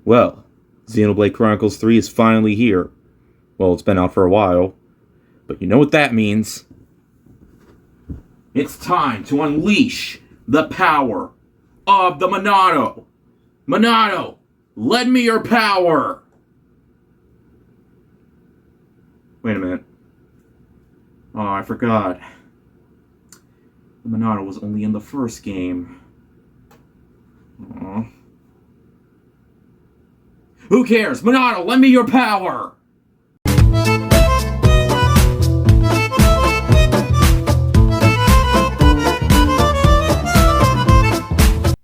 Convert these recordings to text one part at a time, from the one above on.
Well, Xenoblade Chronicles 3 is finally here. Well, it's been out for a while, but you know what that means. It's time to unleash the power of the Monado! Monado, lend me your power! Wait a minute. Oh, I forgot. The Monado was only in the first game. Aww. Who cares? Monado, lend me your power!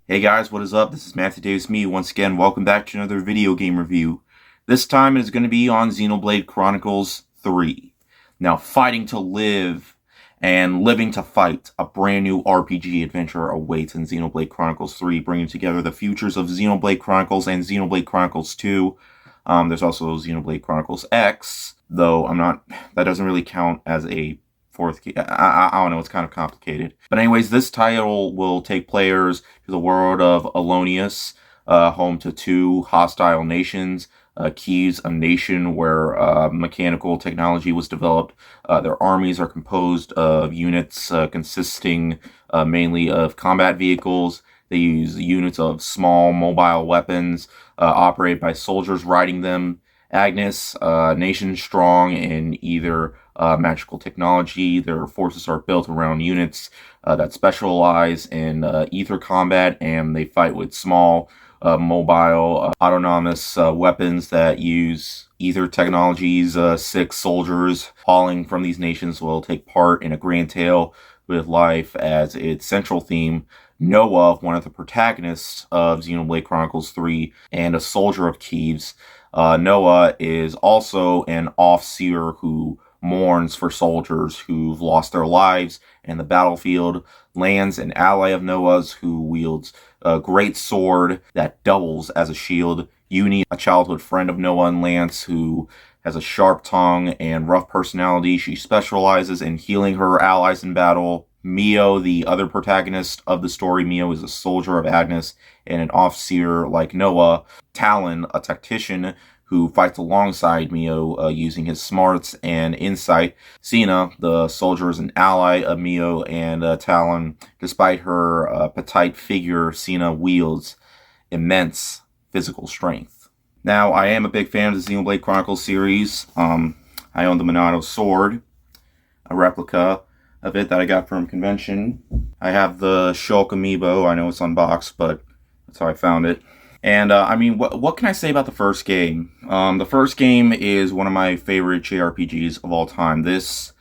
Hey guys, what is up? This is Matthew Davis, me once again. Welcome back to another video game review. This time it is going to be on Xenoblade Chronicles 3. Now, fighting to live and living to fight, a brand new RPG adventure awaits in Xenoblade Chronicles 3, bringing together the futures of Xenoblade Chronicles and Xenoblade Chronicles 2. There's also Xenoblade Chronicles X, though that doesn't really count as a fourth game. I don't know, it's kind of complicated. But anyways, this title will take players to the world of Alonius, home to two hostile nations. Kiev, a nation where mechanical technology was developed. Their armies are composed of units consisting mainly of combat vehicles. They use units of small mobile weapons operated by soldiers riding them. Agnes, nation strong in either magical technology. Their forces are built around units that specialize in ether combat, and they fight with small mobile autonomous weapons that use ether technologies. 6 soldiers hauling from these nations will take part in a grand tale with life as its central theme. Noah, one of the protagonists of Xenoblade Chronicles 3 and a soldier of Kiev's. Noah is also an off-seer who mourns for soldiers who've lost their lives in the battlefield. Lance, an ally of Noah's who wields a great sword that doubles as a shield. Uni, a childhood friend of Noah and Lance who has a sharp tongue and rough personality. She specializes in healing her allies in battle. Mio, the other protagonist of the story. Mio is a soldier of Agnes and an off-seer like Noah. Talon, a tactician who fights alongside Mio using his smarts and insight. Sina, the soldier, is an ally of Mio and Talon. Despite her petite figure, Sina wields immense physical strength. Now, I am a big fan of the Xenoblade Chronicles series. I own the Monado sword, a replica of it that I got from convention. I have the Shulk amiibo. I know it's unboxed, but that's how I found it. And, I mean, what can I say about the first game? The first game is one of my favorite JRPGs of all time. This,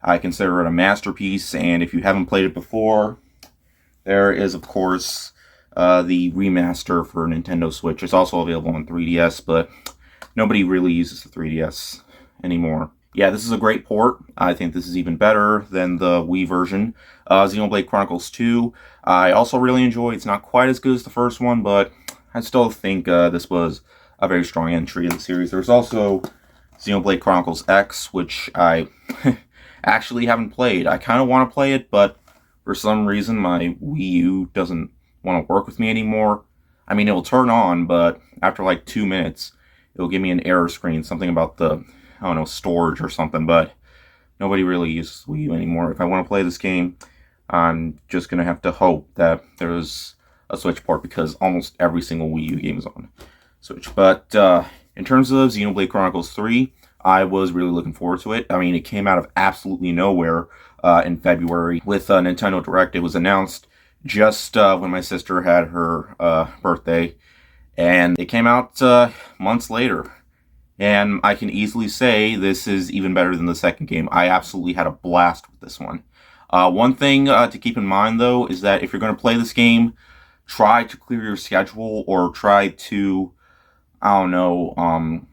I consider it a masterpiece, and if you haven't played it before, there is, of course, the remaster for Nintendo Switch. It's also available on 3DS, but nobody really uses the 3DS anymore. Yeah, this is a great port. I think this is even better than the Wii version. Xenoblade Chronicles 2, I also really enjoy. It's not quite as good as the first one, but I still think this was a very strong entry in the series. There's also Xenoblade Chronicles X, which I actually haven't played. I kind of want to play it, but for some reason my Wii U doesn't want to work with me anymore. I mean, it'll turn on, but after like 2 minutes, it'll give me an error screen, something about the, I don't know, storage or something, but nobody really uses Wii U anymore. If I want to play this game, I'm just going to have to hope that there's a Switch port, because almost every single Wii U game is on Switch. But in terms of Xenoblade Chronicles 3, I was really looking forward to it. I mean, it came out of absolutely nowhere in February with Nintendo Direct. It was announced just when my sister had her birthday, and it came out months later. And I can easily say this is even better than the second game. I absolutely had a blast with this one. One thing to keep in mind, though, is that if you're going to play this game, try to clear your schedule, or try to, I don't know,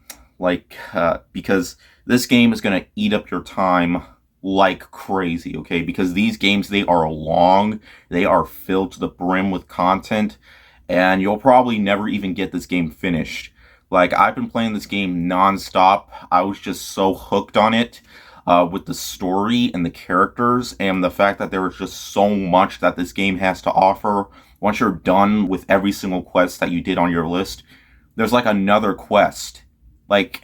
because this game is going to eat up your time like crazy, okay? Because these games, they are long, they are filled to the brim with content, and you'll probably never even get this game finished. Like, I've been playing this game non-stop. I was just so hooked on it. With the story and the characters and the fact that there was just so much that this game has to offer. Once you're done with every single quest that you did on your list, there's like another quest. Like,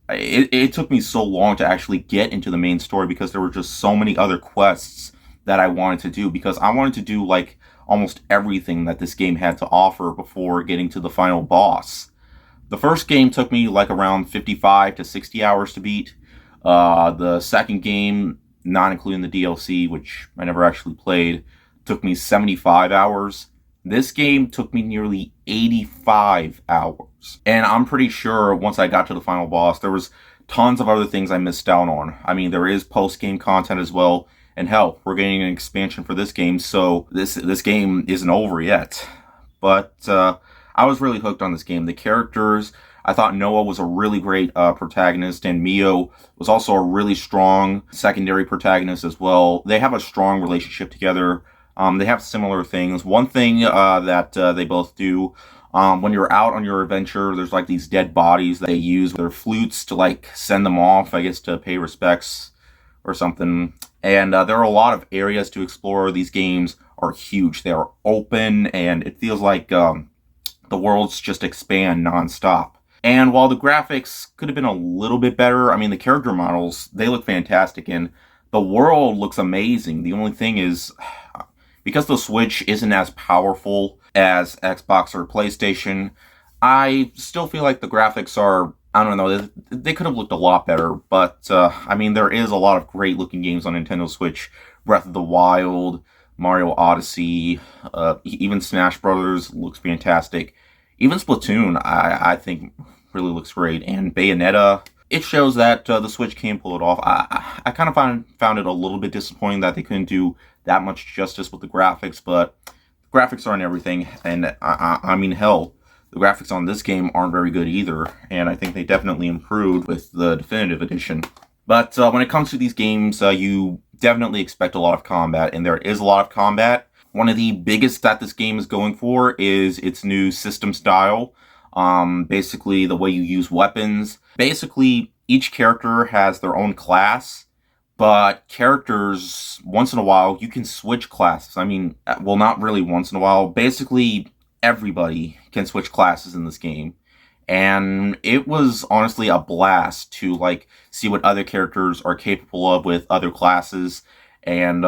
it took me so long to actually get into the main story because there were just so many other quests that I wanted to do, because I wanted to do like almost everything that this game had to offer before getting to the final boss. The first game took me like around 55 to 60 hours to beat. The second game, not including the DLC, which I never actually played, took me 75 hours. This game took me nearly 85 hours. And I'm pretty sure once I got to the final boss, there was tons of other things I missed out on. I mean, there is post-game content as well. And hell, we're getting an expansion for this game, so this game isn't over yet. But I was really hooked on this game. The characters, I thought Noah was a really great protagonist, and Mio was also a really strong secondary protagonist as well. They have a strong relationship together. They have similar things. One thing that they both do, when you're out on your adventure, there's like these dead bodies that they use their flutes to like send them off, I guess, to pay respects or something. And there are a lot of areas to explore. These games are huge. They are open, and it feels like the worlds just expand nonstop. And while the graphics could have been a little bit better, I mean, the character models, they look fantastic, and the world looks amazing. The only thing is, because the Switch isn't as powerful as Xbox or PlayStation, I still feel like the graphics are, I don't know, they could have looked a lot better. But, I mean, there is a lot of great looking games on Nintendo Switch. Breath of the Wild, Mario Odyssey, even Smash Brothers looks fantastic. Even Splatoon, I think, really looks great. And Bayonetta, it shows that the Switch can pull it off. I kind of found it a little bit disappointing that they couldn't do that much justice with the graphics, but the graphics aren't everything. And I mean, hell, the graphics on this game aren't very good either, and I think they definitely improved with the Definitive Edition. But when it comes to these games, you definitely expect a lot of combat, and there is a lot of combat. One of the biggest that this game is going for is its new system style. Basically, the way you use weapons. Basically, each character has their own class, but characters, once in a while, you can switch classes. I mean, well, not really once in a while. Basically, everybody can switch classes in this game. And it was honestly a blast to like see what other characters are capable of with other classes. And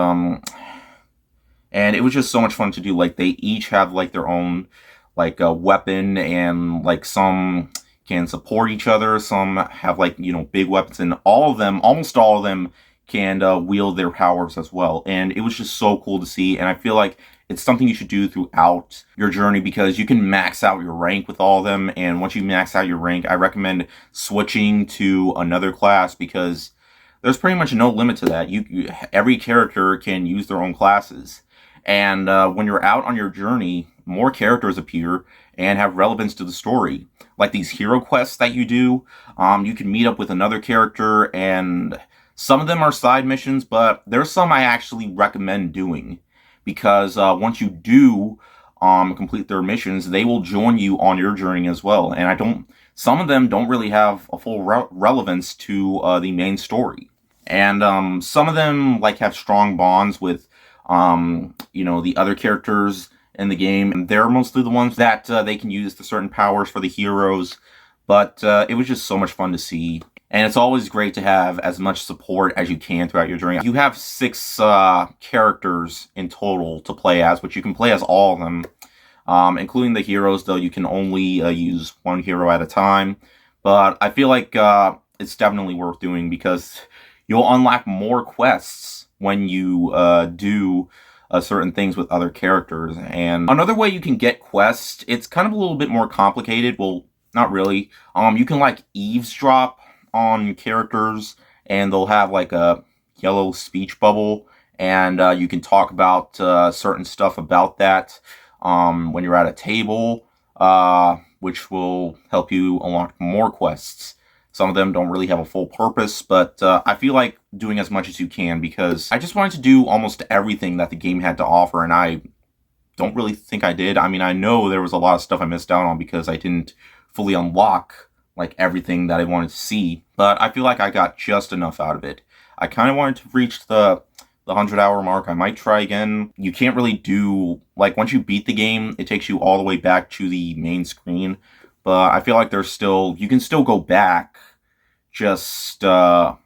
it was just so much fun to do. Like, they each have like their own like a weapon, and like some can support each other, some have like, you know, big weapons, and all of them, almost all of them, can wield their powers as well. And it was just so cool to see, and I feel like it's something you should do throughout your journey, because you can max out your rank with all of them, and once you max out your rank, I recommend switching to another class, because there's pretty much no limit to that. Every character can use their own classes. And when you're out on your journey, more characters appear and have relevance to the story. Like these hero quests that you do, you can meet up with another character, and some of them are side missions, but there's some I actually recommend doing. Because once you do complete their missions, they will join you on your journey as well. And some of them don't really have a full relevance to the main story. And some of them like have strong bonds with you know, the other characters in the game, and they're mostly the ones that they can use the certain powers for the heroes. But it was just so much fun to see, and it's always great to have as much support as you can throughout your journey. You have 6 characters in total to play as, which you can play as all of them, including the heroes, though you can only use one hero at a time. But I feel like it's definitely worth doing, because you'll unlock more quests when you do certain things with other characters. And another way you can get quests, it's kind of a little bit more complicated. Well, not really. You can like eavesdrop on characters, and they'll have like a yellow speech bubble, and you can talk about certain stuff about that when you're at a table, which will help you unlock more quests. Some of them don't really have a full purpose, but I feel like doing as much as you can, because I just wanted to do almost everything that the game had to offer, and I don't really think I did. I mean, I know there was a lot of stuff I missed out on because I didn't fully unlock like everything that I wanted to see, but I feel like I got just enough out of it. I kind of wanted to reach the 100-hour mark. I might try again. You can't really do, like, once you beat the game, it takes you all the way back to the main screen. but I feel like there's still, you can still go back. Just I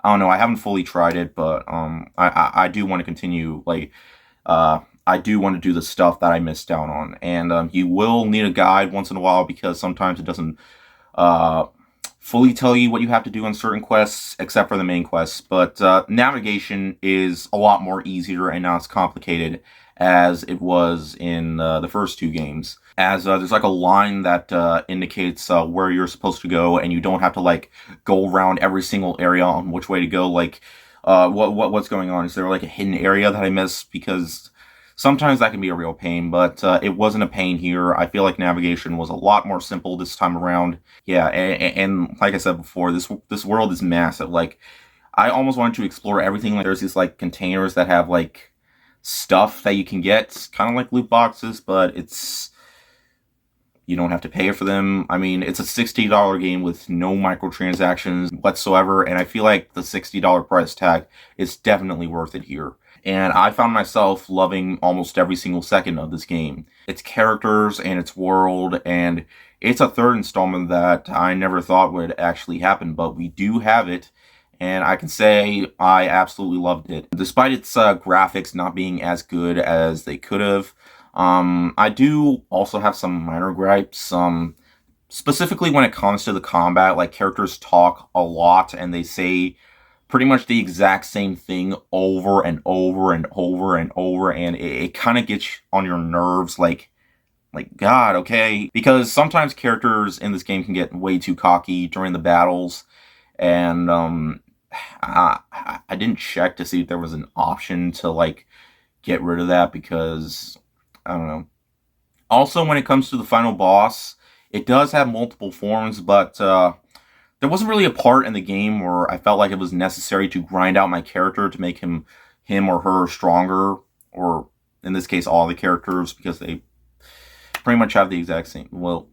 don't know. I haven't fully tried it, but I do want to continue. Like, I do want to do the stuff that I missed out on, and you will need a guide once in a while because sometimes it doesn't uh fully tell you what you have to do on certain quests, except for the main quests. But navigation is a lot more easier and not as complicated as it was in the first two games. As there's like a line that indicates where you're supposed to go, and you don't have to like go around every single area on which way to go. Like, what's going on? Is there like a hidden area that I missed? Because sometimes that can be a real pain, but it wasn't a pain here. I feel like navigation was a lot more simple this time around. Yeah, and like I said before, this world is massive. Like, I almost wanted to explore everything. Like, there's these like containers that have like stuff that you can get, kind of like loot boxes, but you don't have to pay for them. I mean, it's a $60 game with no microtransactions whatsoever, and I feel like the $60 price tag is definitely worth it here. And I found myself loving almost every single second of this game. Its characters and its world, and it's a third installment that I never thought would actually happen, but we do have it, and I can say I absolutely loved it. Despite its graphics not being as good as they could have, I do also have some minor gripes, specifically when it comes to the combat. Like, characters talk a lot, and they say pretty much the exact same thing over and over and over and over, and it kind of gets on your nerves, like, God, okay? Because sometimes characters in this game can get way too cocky during the battles, and, I didn't check to see if there was an option to, like, get rid of that, because, I don't know. Also, when it comes to the final boss, it does have multiple forms, but, there wasn't really a part in the game where I felt like it was necessary to grind out my character to make him or her stronger, or in this case, all the characters, because they pretty much have the exact same. Well,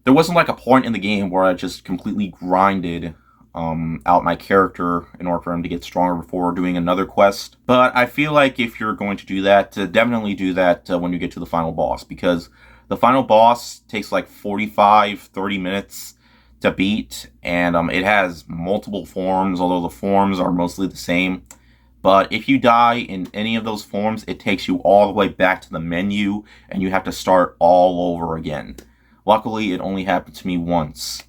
there wasn't like a point in the game where I just completely grinded out my character in order for him to get stronger before doing another quest. But I feel like if you're going to do that, definitely do that when you get to the final boss, because the final boss takes like 45-30 minutes to beat, and it has multiple forms, although the forms are mostly the same. But if you die in any of those forms, it takes you all the way back to the menu, and you have to start all over again. Luckily, it only happened to me once,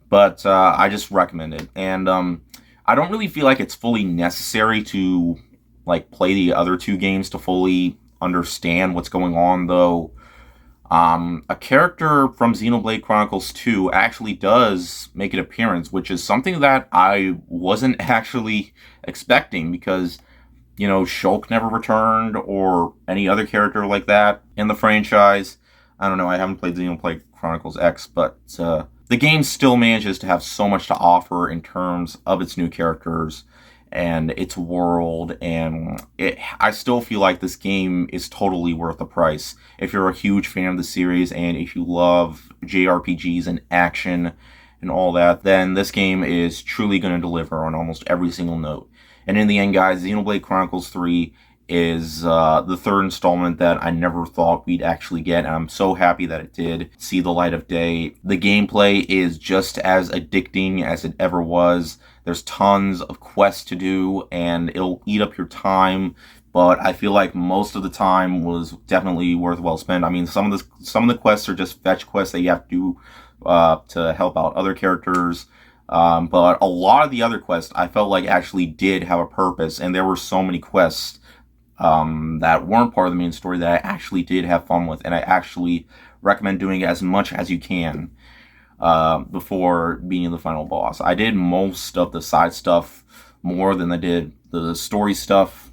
but I just recommend it. And I don't really feel like it's fully necessary to like play the other two games to fully understand what's going on, though. A character from Xenoblade Chronicles 2 actually does make an appearance, which is something that I wasn't actually expecting, because, you know, Shulk never returned, or any other character like that in the franchise. I don't know, I haven't played Xenoblade Chronicles X, but the game still manages to have so much to offer in terms of its new characters and its world, and I still feel like this game is totally worth the price. If you're a huge fan of the series, and if you love JRPGs and action and all that, then this game is truly going to deliver on almost every single note. And in the end, guys, Xenoblade Chronicles 3 is the third installment that I never thought we'd actually get, and I'm so happy that it did see the light of day. The gameplay is just as addicting as it ever was. There's tons of quests to do, and it'll eat up your time, but I feel like most of the time was definitely worth well spent. I mean, some of the quests are just fetch quests that you have to do to help out other characters. But a lot of the other quests I felt like actually did have a purpose, and there were so many quests that weren't part of the main story that I actually did have fun with, and I actually recommend doing as much as you can before being the final boss. I did most of the side stuff more than I did the story stuff,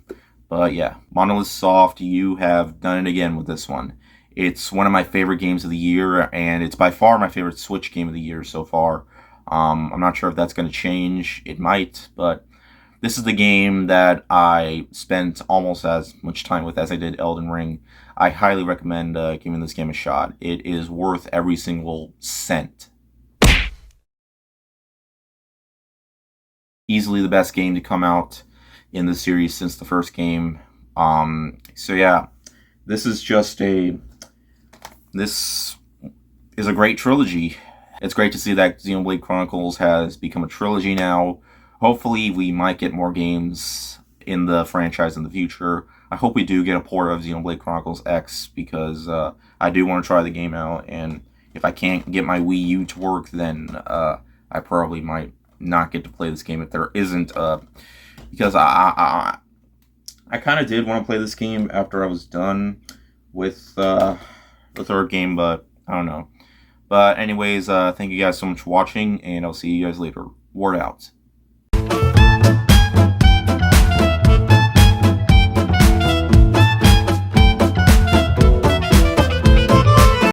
but yeah, Monolith Soft, you have done it again with this one. It's one of my favorite games of the year, and it's by far my favorite Switch game of the year so far. I'm not sure if that's going to change. It might, but this is the game that I spent almost as much time with as I did Elden Ring. I highly recommend giving this game a shot. It is worth every single cent. Easily the best game to come out in the series since the first game. So yeah, this is just this is a great trilogy. It's great to see that Xenoblade Chronicles has become a trilogy now. Hopefully, we might get more games in the franchise in the future. I hope we do get a port of Xenoblade Chronicles X, because I do want to try the game out, and if I can't get my Wii U to work, then I probably might not get to play this game if there isn't, because I kind of did want to play this game after I was done with the third game, but I don't know. But anyways, thank you guys so much for watching, and I'll see you guys later. Word out.